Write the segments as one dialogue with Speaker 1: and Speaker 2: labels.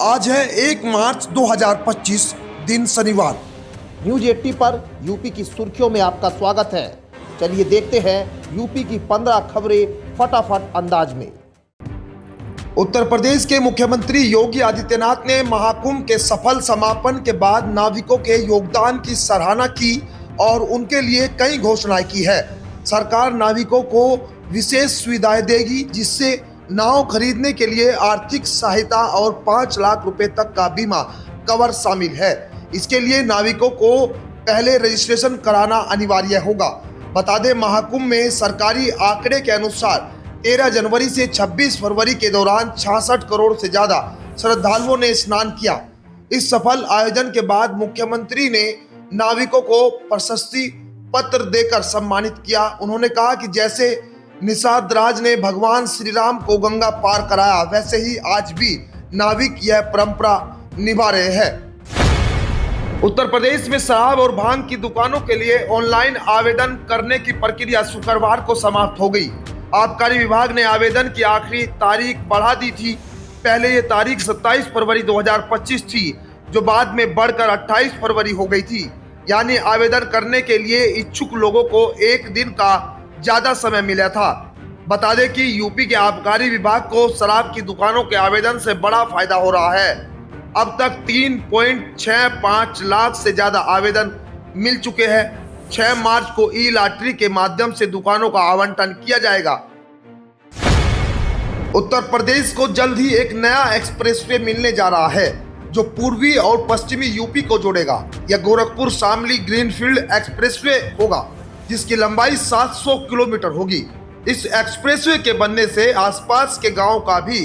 Speaker 1: आज है 1 मार्च 2025 दिन शनिवार।
Speaker 2: न्यूज 80 पर यूपी की सुर्खियों में आपका स्वागत है। चलिए देखते हैं यूपी की 15 खबरें फटाफट अंदाज में।
Speaker 1: उत्तर प्रदेश के मुख्यमंत्री योगी आदित्यनाथ ने महाकुंभ के सफल समापन के बाद नाविकों के योगदान की सराहना की और उनके लिए कई घोषणाएं की है। सरकार नाविकों को विशेष सुविधाएं देगी, जिससे नाव खरीदने के लिए आर्थिक सहायता और 5 लाख रुपए तक का बीमा कवर शामिल है। इसके लिए नाविकों को पहले रजिस्ट्रेशन कराना अनिवार्य होगा। बता दें, महाकुंभ में सरकारी आंकड़े के अनुसार 13 जनवरी से 26 फरवरी के दौरान 66 करोड़ से ज्यादा श्रद्धालुओं ने स्नान किया। इस सफल आयोजन के बाद मुख्यमंत्री ने नाविकों को प्रशस्ति पत्र देकर सम्मानित किया। उन्होंने कहा कि जैसे निषाद राज ने भगवान श्री राम को गंगा पार कराया, वैसे ही आज भी नाविक यह परंपरा निभा रहे हैं। उत्तर प्रदेश में शराब और भांग की दुकानों के लिए ऑनलाइन आवेदन करने की प्रक्रिया शुक्रवार को समाप्त हो गई। आबकारी विभाग ने आवेदन की आखिरी तारीख बढ़ा दी थी। पहले ये तारीख 27 फरवरी 2025 थी, जो बाद में बढ़कर 28 फरवरी हो गई थी। यानी आवेदन करने के लिए इच्छुक लोगों को एक दिन का ज्यादा समय मिला था। बता दें कि यूपी के आबकारी विभाग को शराब की दुकानों के आवेदन से बड़ा फायदा हो रहा है। अब तक 3.65 लाख से ज्यादा आवेदन मिल चुके हैं। 6 मार्च को ई लॉटरी के माध्यम से दुकानों का आवंटन किया जाएगा। उत्तर प्रदेश को जल्द ही एक नया एक्सप्रेसवे मिलने जा रहा है, जो पूर्वी और पश्चिमी यूपी को जोड़ेगा। यह गोरखपुर शामली ग्रीनफील्ड एक्सप्रेसवे होगा, जिसकी लंबाई 700 किलोमीटर होगी। इस एक्सप्रेसवे के बनने से आसपास के गांवों का भी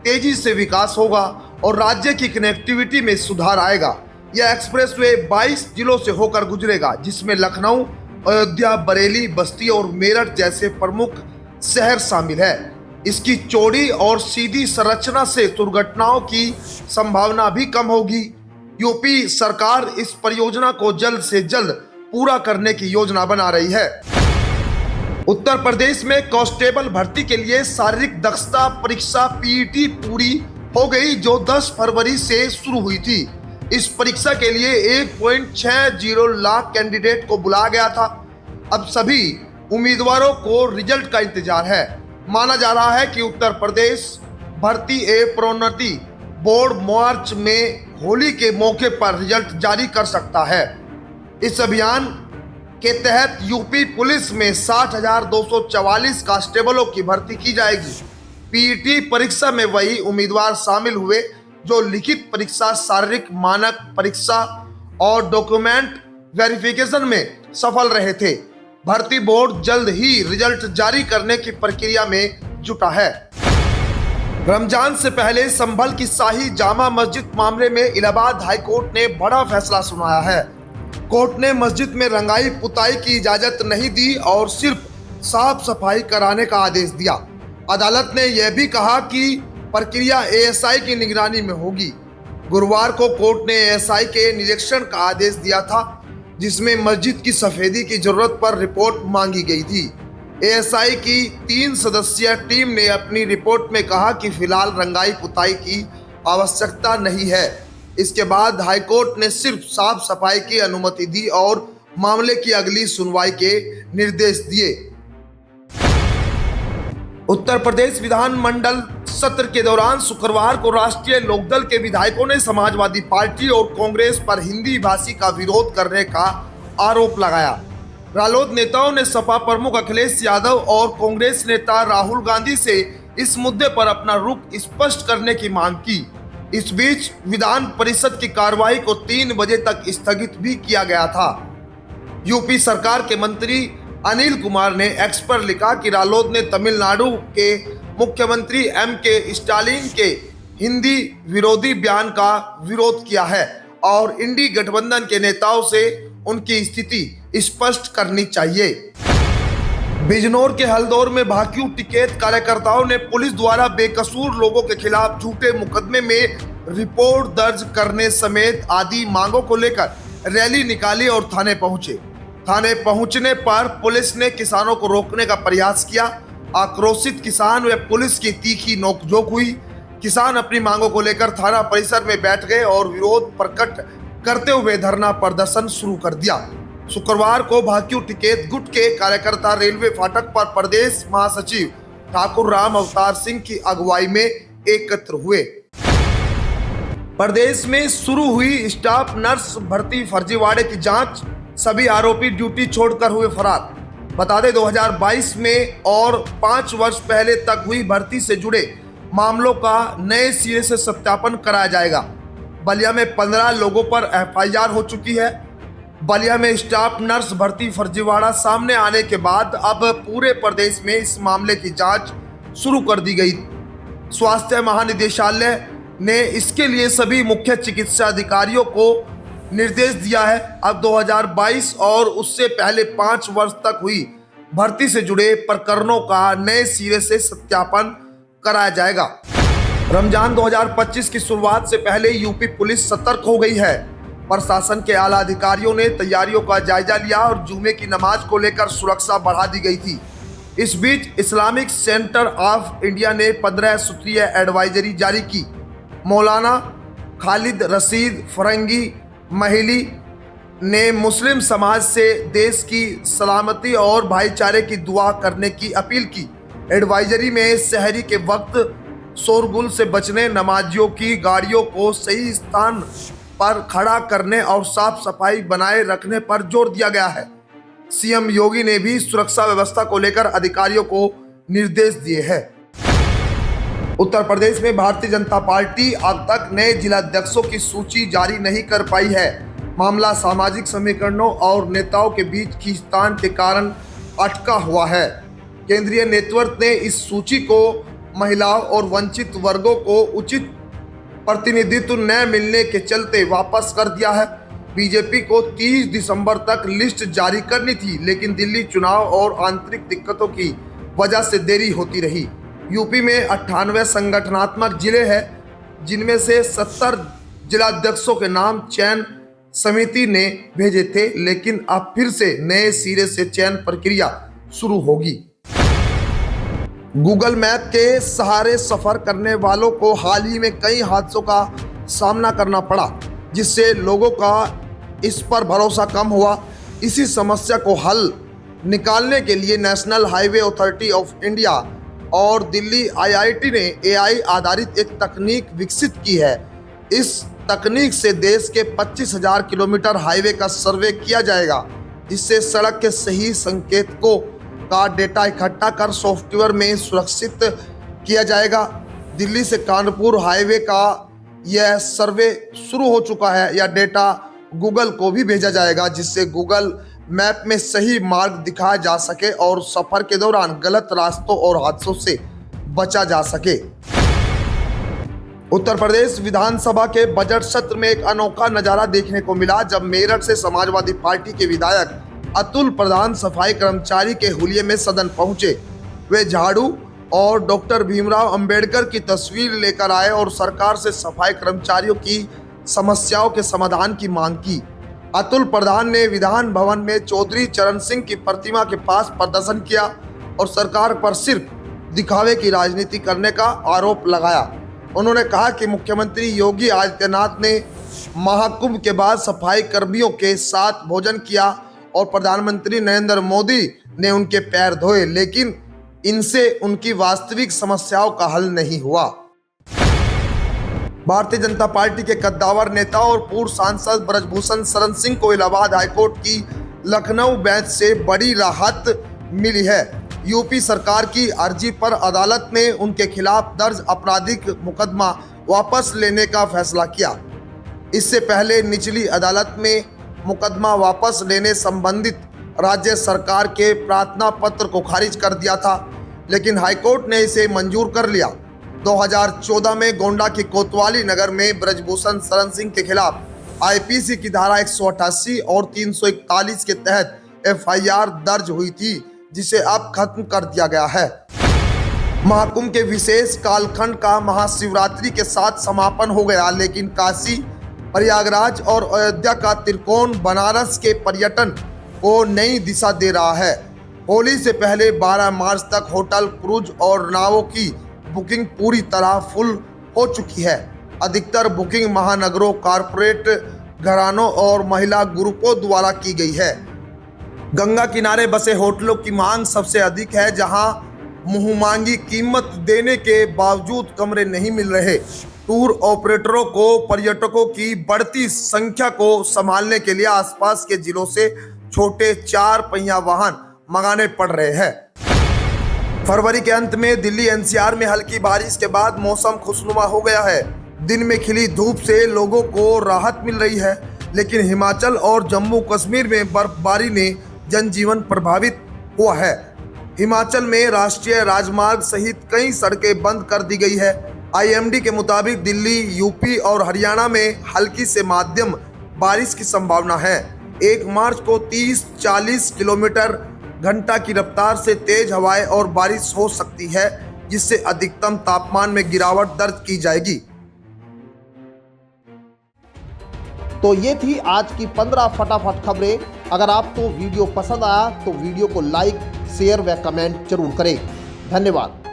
Speaker 1: तेजी से विकास होगा और राज्य की कनेक्टिविटी में सुधार आएगा। यह एक्सप्रेसवे 22 जिलों से होकर गुजरेगा, जिसमें लखनऊ, अयोध्या, बरेली, बस्ती और मेरठ जैसे प्रमुख शहर शामिल है। इसकी चौड़ी और सीधी संरचना से दुर्घटनाओं की संभावना भी कम होगी। यूपी सरकार इस परियोजना को जल्द से जल्द पूरा करने की योजना बना रही है। उत्तर प्रदेश में कांस्टेबल भर्ती के लिए शारीरिक दक्षता परीक्षा पीईटी पूरी हो गई, जो 10 फरवरी से शुरू हुई थी। इस परीक्षा के लिए 1.60 लाख कैंडिडेट को बुलाया गया था। अब सभी उम्मीदवारों को रिजल्ट का इंतजार है। माना जा रहा है कि उत्तर प्रदेश भर्ती एवं प्रोन्नति बोर्ड मार्च में होली के मौके पर रिजल्ट जारी कर सकता है। इस अभियान के तहत यूपी पुलिस में 60,244 कांस्टेबलों की भर्ती की जाएगी। पीईटी परीक्षा में वही उम्मीदवार शामिल हुए जो लिखित परीक्षा, शारीरिक मानक परीक्षा और डॉक्यूमेंट वेरिफिकेशन में सफल रहे थे। भर्ती बोर्ड जल्द ही रिजल्ट जारी करने की प्रक्रिया में जुटा है। रमजान से पहले संभल की शाही जामा मस्जिद मामले में इलाहाबाद हाईकोर्ट ने बड़ा फैसला सुनाया है। कोर्ट ने मस्जिद में रंगाई पुताई की इजाजत नहीं दी और सिर्फ साफ सफाई कराने का आदेश दिया। अदालत ने यह भी कहा कि प्रक्रिया एएसआई की निगरानी में होगी। गुरुवार को कोर्ट ने एएसआई के निरीक्षण का आदेश दिया था, जिसमें मस्जिद की सफेदी की जरूरत पर रिपोर्ट मांगी गई थी। एएसआई की 3 सदस्यीय टीम ने अपनी रिपोर्ट में कहा कि फिलहाल रंगाई पुताई की आवश्यकता नहीं है। इसके बाद हाईकोर्ट ने सिर्फ साफ सफाई की अनुमति दी और मामले की अगली सुनवाई के निर्देश दिए। उत्तर प्रदेश विधानमंडल सत्र के दौरान शुक्रवार को राष्ट्रीय लोकदल के विधायकों ने समाजवादी पार्टी और कांग्रेस पर हिंदी भाषी का विरोध करने का आरोप लगाया। रालोद नेताओं ने सपा प्रमुख अखिलेश यादव और कांग्रेस नेता राहुल गांधी से इस मुद्दे पर अपना रुख स्पष्ट करने की मांग की। इस बीच विधान परिषद की कार्यवाही को 3 बजे तक स्थगित भी किया गया था। यूपी सरकार के मंत्री अनिल कुमार ने एक्स पर लिखा कि रालोद ने तमिलनाडु के मुख्यमंत्री एम.के. स्टालिन के हिंदी विरोधी बयान का विरोध किया है और इंडी गठबंधन के नेताओं से उनकी स्थिति स्पष्ट करनी चाहिए। बिजनौर के हल्दौर में भाकियू टिकैत कार्यकर्ताओं ने पुलिस द्वारा बेकसूर लोगों के खिलाफ झूठे मुकदमे में रिपोर्ट दर्ज करने समेत आदि मांगों को लेकर रैली निकाली और थाने पहुंचे। थाने पहुंचने पर पुलिस ने किसानों को रोकने का प्रयास किया। आक्रोशित किसान व पुलिस की तीखी नोकझोंक हुई। किसान अपनी मांगों को लेकर थाना परिसर में बैठ गए और विरोध प्रकट करते हुए धरना प्रदर्शन शुरू कर दिया। शुक्रवार को भाकियू टिकैत गुट के कार्यकर्ता रेलवे फाटक पर प्रदेश महासचिव ठाकुर राम अवतार सिंह की अगुवाई में एकत्र हुए। प्रदेश में शुरू हुई स्टाफ नर्स भर्ती फर्जीवाड़े की जांच, सभी आरोपी ड्यूटी छोड़कर हुए फरार। बता दें 2022 में और 5 वर्ष पहले तक हुई भर्ती से जुड़े मामलों का नए सिरे से सत्यापन कराया जाएगा। बलिया में 15 लोगों पर एफआईआर हो चुकी है। बलिया में स्टाफ नर्स भर्ती फर्जीवाड़ा सामने आने के बाद अब पूरे प्रदेश में इस मामले की जांच शुरू कर दी गई। स्वास्थ्य महानिदेशालय ने इसके लिए सभी मुख्य चिकित्सा अधिकारियों को निर्देश दिया है। अब 2022 और उससे पहले 5 वर्ष तक हुई भर्ती से जुड़े प्रकरणों का नए सिरे से सत्यापन कराया जाएगा। रमजान 2025 की शुरुआत से पहले यूपी पुलिस सतर्क हो गई है। प्रशासन के आला अधिकारियों ने तैयारियों का जायजा लिया और जुमे की नमाज को लेकर सुरक्षा बढ़ा दी गई थी। इस बीच इस्लामिक सेंटर ऑफ इंडिया ने 15 सूत्रीय एडवाइजरी जारी की। मौलाना खालिद रशीद फरंगी महिली ने मुस्लिम समाज से देश की सलामती और भाईचारे की दुआ करने की अपील की। एडवाइजरी में सहरी के वक्त शोरगुल से बचने, नमाजियों की गाड़ियों को सही स्थान पर खड़ा करने और साफ सफाई बनाए रखने पर जोर दिया गया है। सीएम योगी ने भी सुरक्षा व्यवस्था को लेकर अधिकारियों को निर्देश दिए हैं। उत्तर प्रदेश में भारतीय जनता पार्टी अब तक नए जिलाध्यक्षों की सूची जारी नहीं कर पाई है। मामला सामाजिक समीकरणों और नेताओं के बीच खींचतान के कारण अटका हुआ है। केंद्रीय नेतृत्व ने इस सूची को महिलाओं और वंचित वर्गों को उचित प्रतिनिधित्व न मिलने के चलते वापस कर दिया है। बीजेपी को 30 दिसंबर तक लिस्ट जारी करनी थी, लेकिन दिल्ली चुनाव और आंतरिक दिक्कतों की वजह से देरी होती रही। यूपी में 98 संगठनात्मक जिले हैं, जिनमें से 70 जिलाध्यक्षों के नाम चयन समिति ने भेजे थे, लेकिन अब फिर से नए सिरे से चयन प्रक्रिया शुरू होगी। गूगल मैप के सहारे सफर करने वालों को हाल ही में कई हादसों का सामना करना पड़ा, जिससे लोगों का इस पर भरोसा कम हुआ। इसी समस्या को हल निकालने के लिए national highway authority of India और दिल्ली आईआईटी ने एआई आधारित एक तकनीक विकसित की है। इस तकनीक से देश के 25,000 किलोमीटर हाईवे का सर्वे किया जाएगा। इससे सड़क के सही संकेतकों का डेटा इकट्ठा कर सॉफ्टवेयर में सुरक्षित किया जाएगा। दिल्ली से कानपुर हाईवे का यह सर्वे शुरू हो चुका है। यह डेटा गूगल को भी भेजा जाएगा, जिससे गूगल मैप में सही मार्ग दिखाया जा सके और सफर के दौरान गलत रास्तों और हादसों से बचा जा सके। उत्तर प्रदेश विधानसभा के बजट सत्र में एक अनोखा नजारा देखने को मिला, जब मेरठ से समाजवादी पार्टी के विधायक अतुल प्रधान सफाई कर्मचारी के हुलिये में सदन पहुंचे। वे झाड़ू और डॉक्टर भीमराव अंबेडकर की तस्वीर लेकर आए और सरकार से सफाई कर्मचारियों की समस्याओं के समाधान की मांग की। अतुल प्रधान ने विधान भवन में चौधरी चरण सिंह की प्रतिमा के पास प्रदर्शन किया और सरकार पर सिर्फ दिखावे की राजनीति करने का आरोप लगाया। उन्होंने कहा कि मुख्यमंत्री योगी आदित्यनाथ ने महाकुंभ के बाद सफाई कर्मियों के साथ भोजन किया और प्रधानमंत्री नरेंद्र मोदी ने उनके पैर धोए, लेकिन इनसे उनकी वास्तविक समस्याओं का हल नहीं हुआ। भारतीय जनता पार्टी के कद्दावर नेता और पूर्व सांसद ब्रजभूषण शरण सिंह को इलाहाबाद हाईकोर्ट की लखनऊ बेंच से बड़ी राहत मिली है। यूपी सरकार की अर्जी पर अदालत ने उनके खिलाफ दर्ज आपराधिक मुकदमा वापस लेने का फैसला किया। इससे पहले निचली अदालत में मुकदमा वापस लेने संबंधित राज्य सरकार के प्रार्थना पत्र को खारिज कर दिया था, लेकिन हाईकोर्ट ने इसे मंजूर कर लिया। 2014 में गोंडा के कोतवाली नगर में ब्रजभूषण शरण सिंह के खिलाफ आईपीसी की धारा 188 और 341 के तहत एफआईआर दर्ज हुई थी, जिसे अब खत्म कर दिया गया है। महाकुंभ के विशेष कालखंड का महाशिवरात्रि के साथ समापन हो गया, लेकिन काशी, प्रयागराज और अयोध्या का त्रिकोण बनारस के पर्यटन को नई दिशा दे रहा है। होली से पहले 12 मार्च तक होटल, क्रूज और नावों की बुकिंग पूरी तरह फुल हो चुकी है। अधिकतर बुकिंग महानगरों, कारपोरेट घरानों और महिला ग्रुपों द्वारा की गई है। गंगा किनारे बसे होटलों की मांग सबसे अधिक है, जहां मुंहमांगी कीमत देने के बावजूद कमरे नहीं मिल रहे। टूर ऑपरेटरों को पर्यटकों की बढ़ती संख्या को संभालने के लिए आसपास के जिलों से छोटे 4 पहिया वाहन मंगाने पड़ रहे हैं। फरवरी के अंत में दिल्ली एनसीआर में हल्की बारिश के बाद मौसम खुशनुमा हो गया है। दिन में खिली धूप से लोगों को राहत मिल रही है, लेकिन हिमाचल और जम्मू कश्मीर में बर्फबारी ने जनजीवन प्रभावित हुआ है। हिमाचल में राष्ट्रीय राजमार्ग सहित कई सड़कें बंद कर दी गई है। आईएमडी के मुताबिक दिल्ली, यूपी और हरियाणा में हल्की से माध्यम बारिश की संभावना है। 1 मार्च को 30-40 किलोमीटर घंटा की रफ्तार से तेज हवाएं और बारिश हो सकती है, जिससे अधिकतम तापमान में गिरावट दर्ज की जाएगी।
Speaker 2: तो ये थी आज की 15 फटाफट खबरें। अगर आपको वीडियो पसंद आया तो वीडियो को लाइक, शेयर व कमेंट जरूर करें। धन्यवाद।